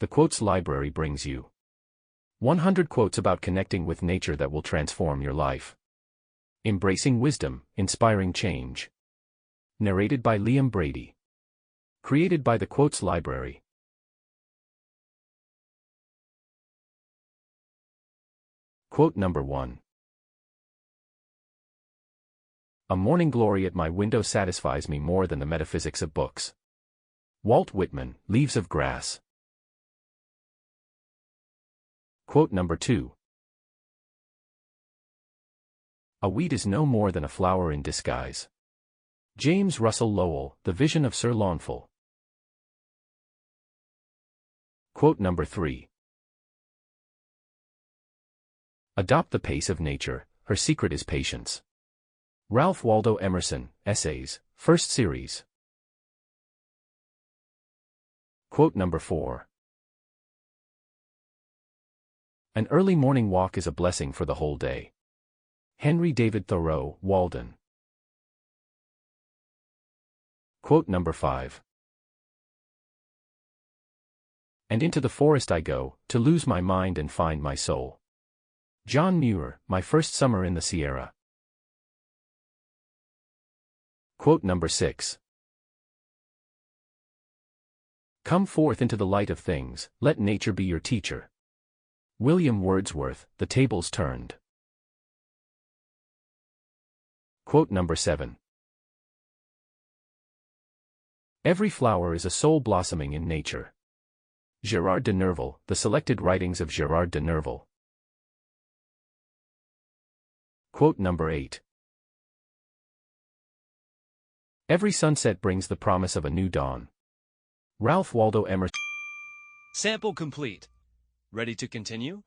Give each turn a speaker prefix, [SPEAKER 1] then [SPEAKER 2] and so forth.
[SPEAKER 1] the Quotes Library brings you 100 quotes about connecting with nature that will transform your life. Embracing wisdom, inspiring change. Narrated by Brady. Created by the Quotes Library. Quote number 1. A morning glory at my window satisfies me more than the metaphysics of books. Walt Whitman, Leaves of Grass. Quote number 2. A weed is no more than a flower in disguise. James Russell Lowell, The Vision of Sir Launfal. Quote number 3. Adopt the pace of nature, her secret is patience. Ralph Waldo Emerson, Essays, First Series. Quote number 4. An early morning walk is a blessing for the whole day. Henry David Thoreau, Walden. Quote number 5. And into the forest I go, to lose my mind and find my soul. John Muir, My First Summer in the Sierra. Quote number 6. Come forth into the light of things, let nature be your teacher. William Wordsworth, The Tables Turned. Quote number 7. Every flower is a soul blossoming in nature. Gerard de Nerval, The Selected Writings of Gerard de Nerval. Quote number 8. Every sunset brings the promise of a new dawn. Ralph Waldo Emerson.
[SPEAKER 2] Sample complete. Ready to continue?